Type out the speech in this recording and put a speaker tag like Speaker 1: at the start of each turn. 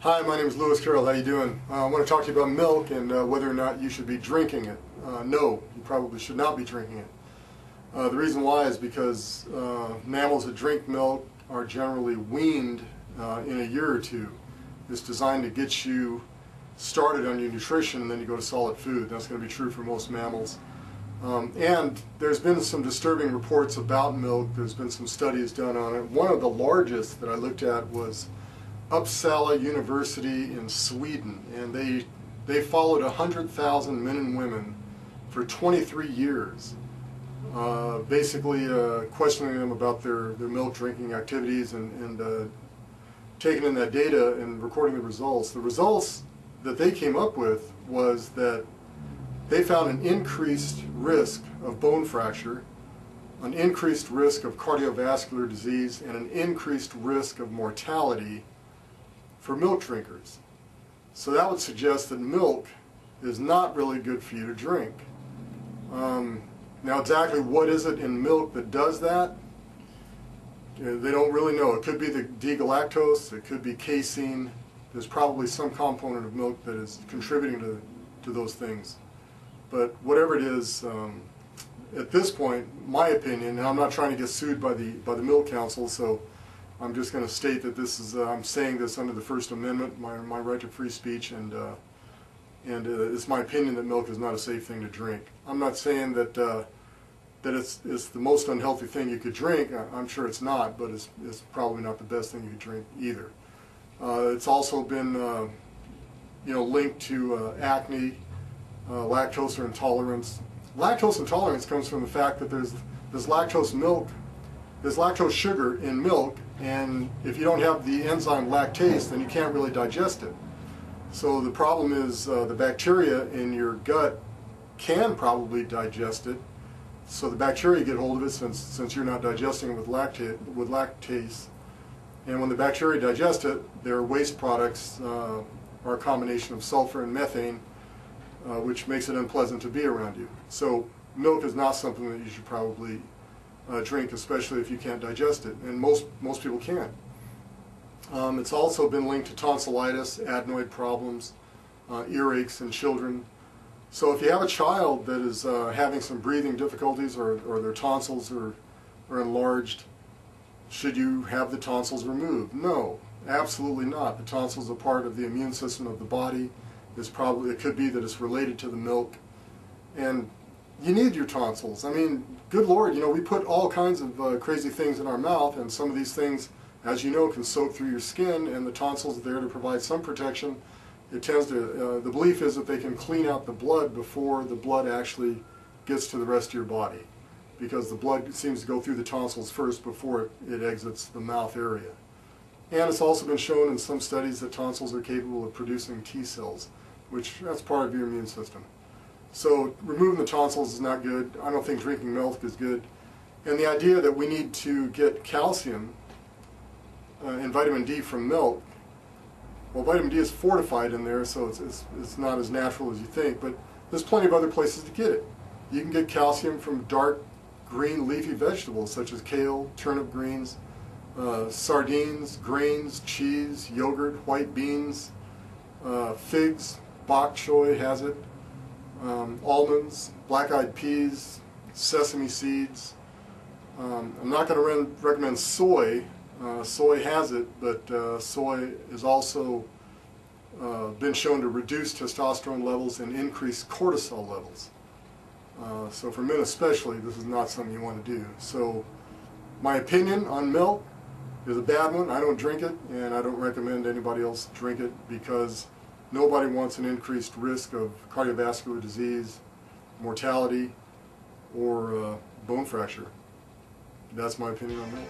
Speaker 1: Hi, my name is Lewis Carroll. How you doing? I want to talk to you about milk and whether or not you should be drinking it. No, you probably should not be drinking it. The reason why is because mammals that drink milk are generally weaned in a year or two. It's designed to get you started on your nutrition, and then you go to solid food. That's going to be true for most mammals. And there's been some disturbing reports about milk. There's been some studies done on it. One of the largest that I looked at was Uppsala University in Sweden, and they followed 100,000 men and women for 23 years, basically questioning them about their milk drinking activities and taking in that data and recording the results. The results that they came up with was that they found an increased risk of bone fracture, an increased risk of cardiovascular disease, and an increased risk of mortality for milk drinkers. So that would suggest that milk is not really good for you to drink. Now exactly what is it in milk that does that? They don't really know. It could be the D-galactose, it could be casein. There's probably some component of milk that is contributing to those things. But whatever it is, at this point, my opinion, and I'm not trying to get sued by the Milk Council, so I'm just going to state that this is, I'm saying this under the First Amendment, my right to free speech, and it's my opinion that milk is not a safe thing to drink. I'm not saying that it's the most unhealthy thing you could drink. I'm sure it's not, but it's probably not the best thing you could drink either. It's also been linked to acne, lactose intolerance. Lactose intolerance comes from the fact that there's lactose sugar in milk, and if you don't have the enzyme lactase, then you can't really digest it. So the problem is the bacteria in your gut can probably digest it. So the bacteria get hold of it since you're not digesting it with lactase. And when the bacteria digest it, their waste products are a combination of sulfur and methane, which makes it unpleasant to be around you. So milk is not something that you should probably drink, especially if you can't digest it, and most people can't. It's also been linked to tonsillitis, adenoid problems, earaches in children. So if you have a child that is having some breathing difficulties or their tonsils are enlarged, should you have the tonsils removed? No, absolutely not. The tonsils are part of the immune system of the body. It could be that it's related to the milk, and you need your tonsils. I mean, good Lord, we put all kinds of crazy things in our mouth, and some of these things, as you know, can soak through your skin, and the tonsils are there to provide some protection. It tends to, the belief is that they can clean out the blood before the blood actually gets to the rest of your body, because the blood seems to go through the tonsils first before it exits the mouth area. And it's also been shown in some studies that tonsils are capable of producing T cells, which that's part of your immune system. So removing the tonsils is not good. I don't think drinking milk is good. And the idea that we need to get calcium and vitamin D from milk, well, vitamin D is fortified in there, so it's not as natural as you think, but there's plenty of other places to get it. You can get calcium from dark green leafy vegetables such as kale, turnip greens, sardines, grains, cheese, yogurt, white beans, figs, bok choy has it, almonds, black-eyed peas, sesame seeds. I'm not going to recommend soy. Soy has it, but soy is also been shown to reduce testosterone levels and increase cortisol levels. So for men especially, this is not something you want to do. So my opinion on milk is a bad one. I don't drink it, and I don't recommend anybody else drink it, because nobody wants an increased risk of cardiovascular disease, mortality, or bone fracture. That's my opinion on milk.